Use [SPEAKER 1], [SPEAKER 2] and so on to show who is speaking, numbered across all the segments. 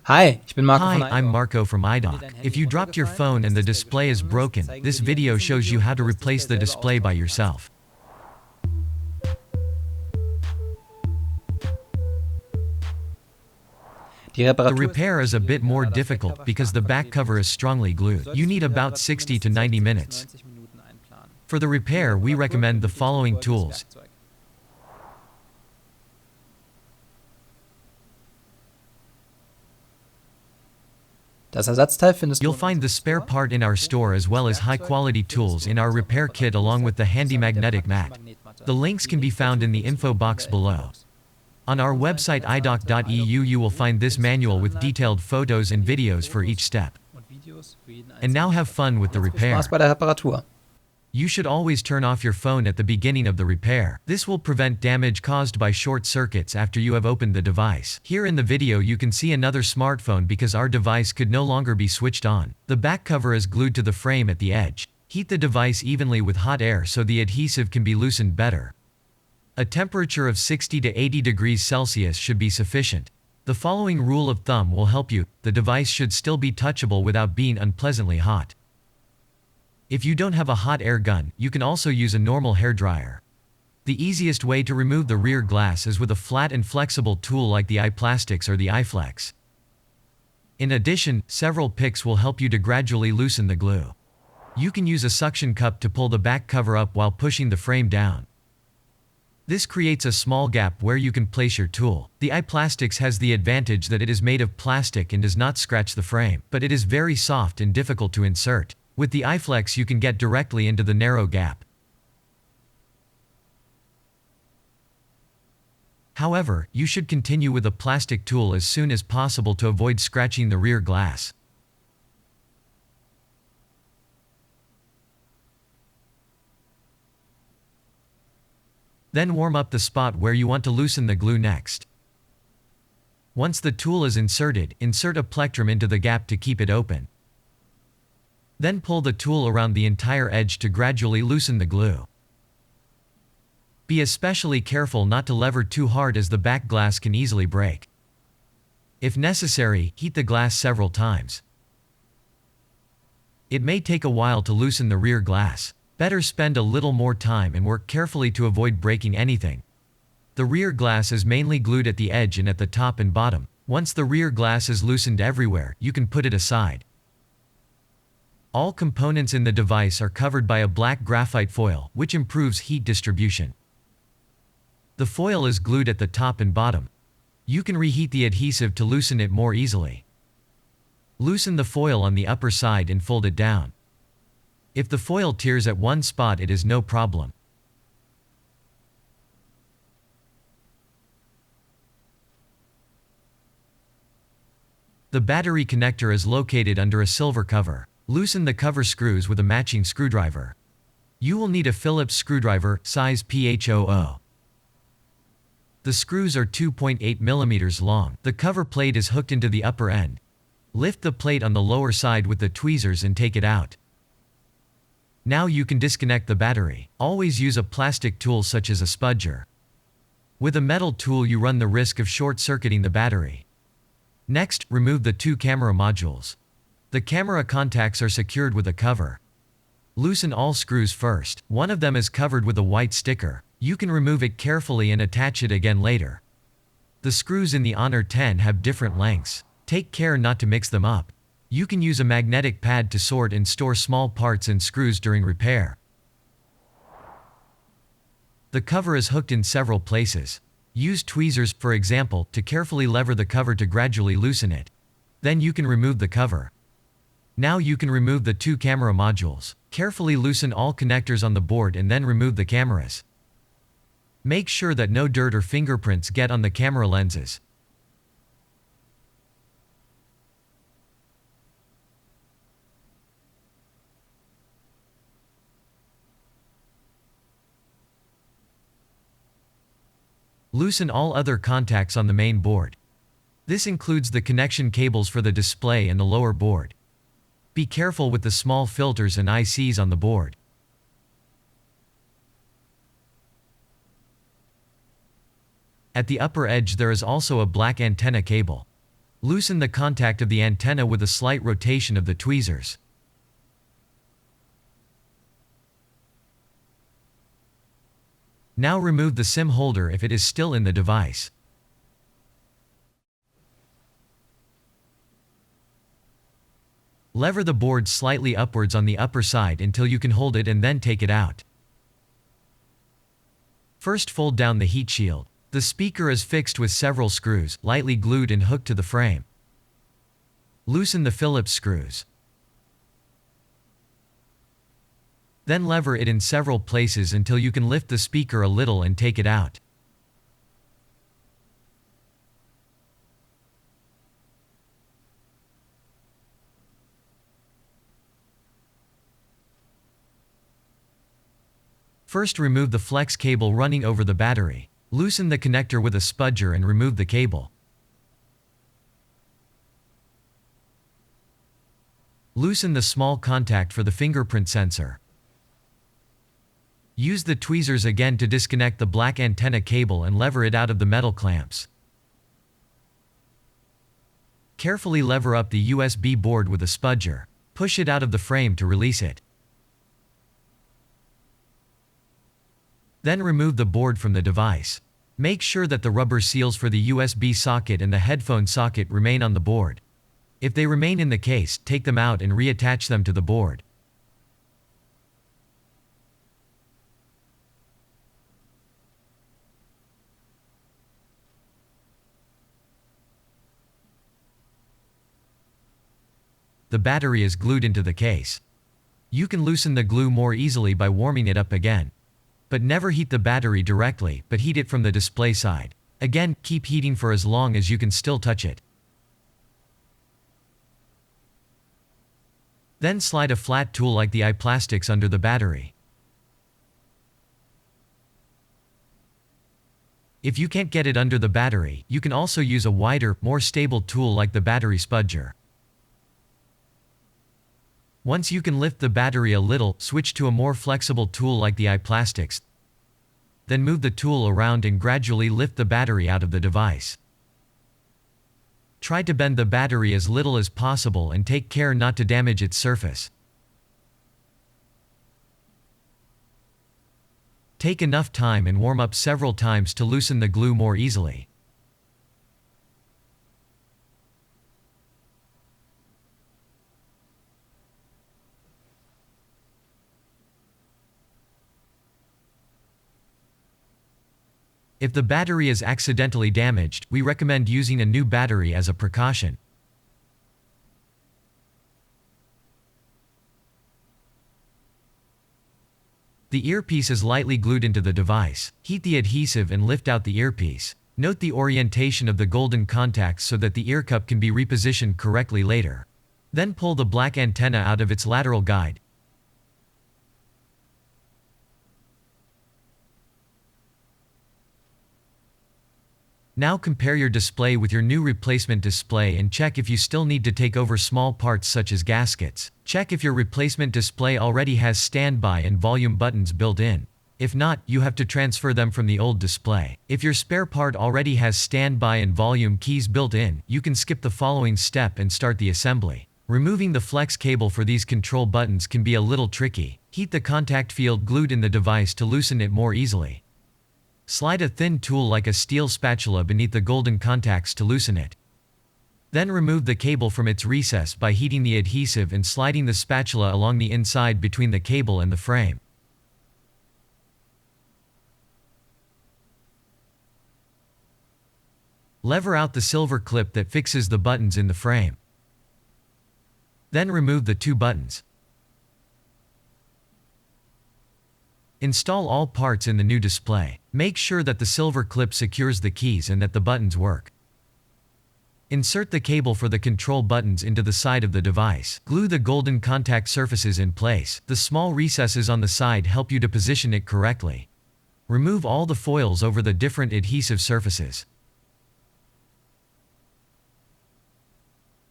[SPEAKER 1] Hi, ich bin Marco von
[SPEAKER 2] Hi, I'm
[SPEAKER 1] iDoc.
[SPEAKER 2] Marco from iDoc. If you dropped your phone and the display is broken, this video shows you how to replace the display by yourself.
[SPEAKER 1] Die
[SPEAKER 2] The
[SPEAKER 1] Reparatur
[SPEAKER 2] repair is a bit more difficult because the back cover is strongly glued. You need about 60 to 90 minutes. For the repair, we recommend the following tools.
[SPEAKER 1] Das Ersatzteil findest
[SPEAKER 2] You'll
[SPEAKER 1] du
[SPEAKER 2] find the spare part in our store as well as high-quality tools in our repair kit along with the handy magnetic mat. The links can be found in the info box below. On our website idoc.eu you will find this manual with detailed photos and videos for each step. And now have fun with the repair.
[SPEAKER 1] Spaß bei der Reparatur.
[SPEAKER 2] You should always turn off your phone at the beginning of the repair. This will prevent damage caused by short circuits after you have opened the device. Here in the video you can see another smartphone because our device could no longer be switched on. The back cover is glued to the frame at the edge. Heat the device evenly with hot air so the adhesive can be loosened better. A temperature of 60 to 80 degrees Celsius should be sufficient. The following rule of thumb will help you. The device should still be touchable without being unpleasantly hot. If you don't have a hot air gun, you can also use a normal hairdryer. The easiest way to remove the rear glass is with a flat and flexible tool like the iPlastix or the iFlex. In addition, several picks will help you to gradually loosen the glue. You can use a suction cup to pull the back cover up while pushing the frame down. This creates a small gap where you can place your tool. The iPlastix has the advantage that it is made of plastic and does not scratch the frame, but it is very soft and difficult to insert. With the iFlex you can get directly into the narrow gap. However, you should continue with a plastic tool as soon as possible to avoid scratching the rear glass. Then warm up the spot where you want to loosen the glue next. Once the tool is inserted, insert a plectrum into the gap to keep it open. Then pull the tool around the entire edge to gradually loosen the glue. Be especially careful not to lever too hard as the back glass can easily break. If necessary, heat the glass several times. It may take a while to loosen the rear glass. Better spend a little more time and work carefully to avoid breaking anything. The rear glass is mainly glued at the edge and at the top and bottom. Once the rear glass is loosened everywhere, you can put it aside. All components in the device are covered by a black graphite foil, which improves heat distribution. The foil is glued at the top and bottom. You can reheat the adhesive to loosen it more easily. Loosen the foil on the upper side and fold it down. If the foil tears at one spot, it is no problem. The battery connector is located under a silver cover. Loosen the cover screws with a matching screwdriver. You will need a Phillips screwdriver, size PHOO. The screws are 2.8 mm long. The cover plate is hooked into the upper end. Lift the plate on the lower side with the tweezers and take it out. Now you can disconnect the battery. Always use a plastic tool such as a spudger. With a metal tool you run the risk of short-circuiting the battery. Next, remove the two camera modules. The camera contacts are secured with a cover. Loosen all screws first. One of them is covered with a white sticker. You can remove it carefully and attach it again later. The screws in the Honor 10 have different lengths. Take care not to mix them up. You can use a magnetic pad to sort and store small parts and screws during repair. The cover is hooked in several places. Use tweezers, for example, to carefully lever the cover to gradually loosen it. Then you can remove the cover. Now you can remove the two camera modules. Carefully loosen all connectors on the board and then remove the cameras. Make sure that no dirt or fingerprints get on the camera lenses. Loosen all other contacts on the main board. This includes the connection cables for the display and the lower board. Be careful with the small filters and ICs on the board. At the upper edge there is also a black antenna cable. Loosen the contact of the antenna with a slight rotation of the tweezers. Now remove the SIM holder if it is still in the device. Lever the board slightly upwards on the upper side until you can hold it and then take it out. First fold down the heat shield. The speaker is fixed with several screws, lightly glued and hooked to the frame. Loosen the Phillips screws. Then lever it in several places until you can lift the speaker a little and take it out. First remove the flex cable running over the battery. Loosen the connector with a spudger and remove the cable. Loosen the small contact for the fingerprint sensor. Use the tweezers again to disconnect the black antenna cable and lever it out of the metal clamps. Carefully lever up the USB board with a spudger. Push it out of the frame to release it. Then remove the board from the device. Make sure that the rubber seals for the USB socket and the headphone socket remain on the board. If they remain in the case, take them out and reattach them to the board. The battery is glued into the case. You can loosen the glue more easily by warming it up again. But never heat the battery directly, but heat it from the display side. Again, keep heating for as long as you can still touch it. Then slide a flat tool like the iPlastix under the battery. If you can't get it under the battery, you can also use a wider, more stable tool like the battery spudger. Once you can lift the battery a little, switch to a more flexible tool like the iPlastix. Then move the tool around and gradually lift the battery out of the device. Try to bend the battery as little as possible and take care not to damage its surface. Take enough time and warm up several times to loosen the glue more easily. If the battery is accidentally damaged, we recommend using a new battery as a precaution. The earpiece is lightly glued into the device. Heat the adhesive and lift out the earpiece. Note the orientation of the golden contacts so that the ear cup can be repositioned correctly later. Then pull the black antenna out of its lateral guide. Now compare your display with your new replacement display and check if you still need to take over small parts such as gaskets. Check if your replacement display already has standby and volume buttons built in. If not, you have to transfer them from the old display. If your spare part already has standby and volume keys built in, you can skip the following step and start the assembly. Removing the flex cable for these control buttons can be a little tricky. Heat the contact field glued in the device to loosen it more easily. Slide a thin tool like a steel spatula beneath the golden contacts to loosen it. Then remove the cable from its recess by heating the adhesive and sliding the spatula along the inside between the cable and the frame. Lever out the silver clip that fixes the buttons in the frame. Then remove the two buttons. Install all parts in the new display. Make sure that the silver clip secures the keys and that the buttons work. Insert the cable for the control buttons into the side of the device. Glue the golden contact surfaces in place. The small recesses on the side help you to position it correctly. Remove all the foils over the different adhesive surfaces.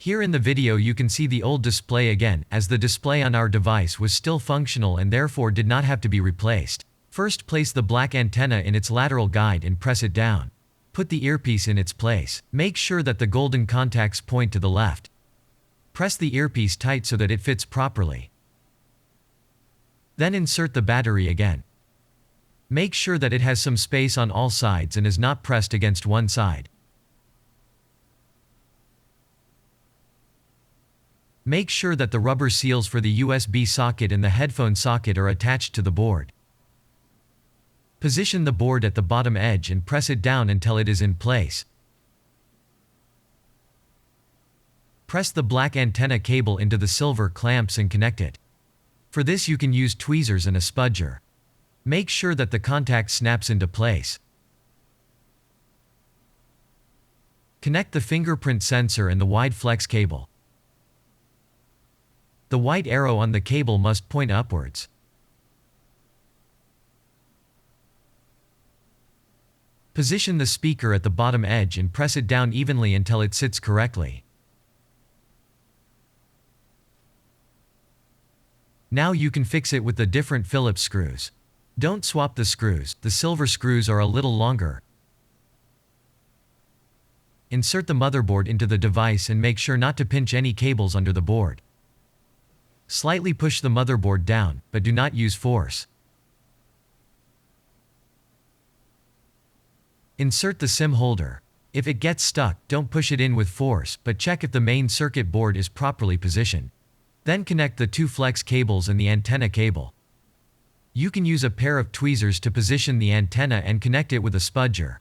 [SPEAKER 2] Here in the video you can see the old display again, as the display on our device was still functional and therefore did not have to be replaced. First place the black antenna in its lateral guide and press it down. Put the earpiece in its place. Make sure that the golden contacts point to the left. Press the earpiece tight so that it fits properly. Then insert the battery again. Make sure that it has some space on all sides and is not pressed against one side. Make sure that the rubber seals for the USB socket and the headphone socket are attached to the board. Position the board at the bottom edge and press it down until it is in place. Press the black antenna cable into the silver clamps and connect it. For this you can use tweezers and a spudger. Make sure that the contact snaps into place. Connect the fingerprint sensor and the iFlex cable. The white arrow on the cable must point upwards. Position the speaker at the bottom edge and press it down evenly until it sits correctly. Now you can fix it with the different Phillips screws. Don't swap the screws, the silver screws are a little longer. Insert the motherboard into the device and make sure not to pinch any cables under the board. Slightly push the motherboard down, but do not use force. Insert the SIM holder. If it gets stuck, don't push it in with force, but check if the main circuit board is properly positioned. Then connect the two flex cables and the antenna cable. You can use a pair of tweezers to position the antenna and connect it with a spudger.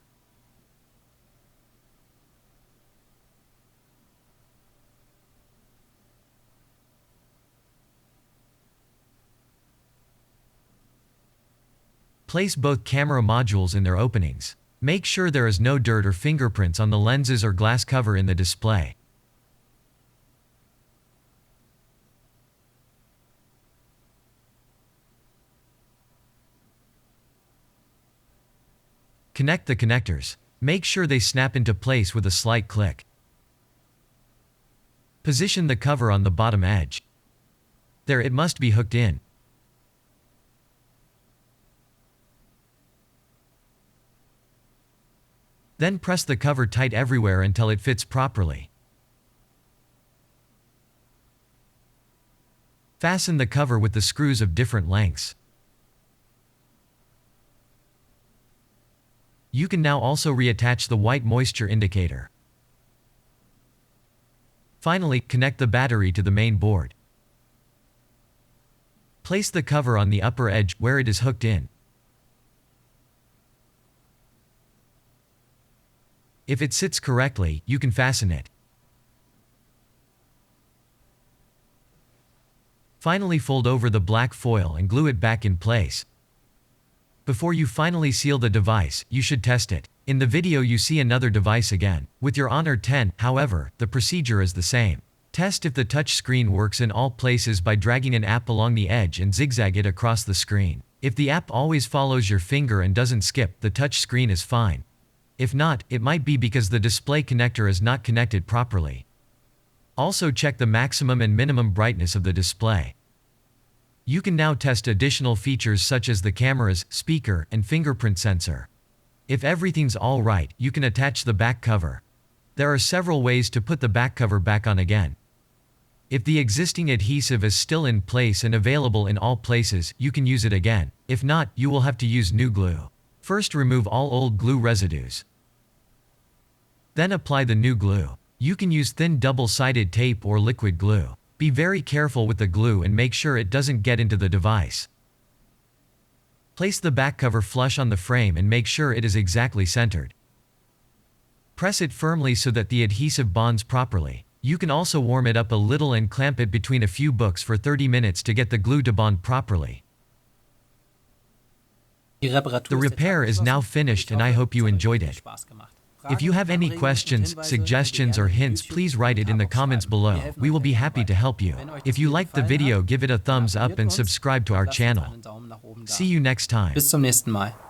[SPEAKER 2] Place both camera modules in their openings. Make sure there is no dirt or fingerprints on the lenses or glass cover in the display. Connect the connectors. Make sure they snap into place with a slight click. Position the cover on the bottom edge. There, it must be hooked in. Then press the cover tight everywhere until it fits properly. Fasten the cover with the screws of different lengths. You can now also reattach the white moisture indicator. Finally, connect the battery to the main board. Place the cover on the upper edge where it is hooked in. If it sits correctly, you can fasten it. Finally, fold over the black foil and glue it back in place. Before you finally seal the device, you should test it. In the video you see another device again. With your Honor 10, however, the procedure is the same. Test if the touch screen works in all places by dragging an app along the edge and zigzag it across the screen. If the app always follows your finger and doesn't skip, the touch screen is fine. If not, it might be because the display connector is not connected properly. Also check the maximum and minimum brightness of the display. You can now test additional features such as the camera's, speaker, and fingerprint sensor. If everything's all right, you can attach the back cover. There are several ways to put the back cover back on again. If the existing adhesive is still in place and available in all places, you can use it again. If not, you will have to use new glue. First, remove all old glue residues. Then apply the new glue. You can use thin double-sided tape or liquid glue. Be very careful with the glue and make sure it doesn't get into the device. Place the back cover flush on the frame and make sure it is exactly centered. Press it firmly so that the adhesive bonds properly. You can also warm it up a little and clamp it between a few books for 30 minutes to get the glue to bond properly. The repair is now finished and I hope you enjoyed it. If you have any questions, suggestions or hints, please write it in the comments below. We will be happy to help you. If you liked the video, give it a thumbs up and subscribe to our channel. See you next time.
[SPEAKER 1] Bis zum nächsten Mal.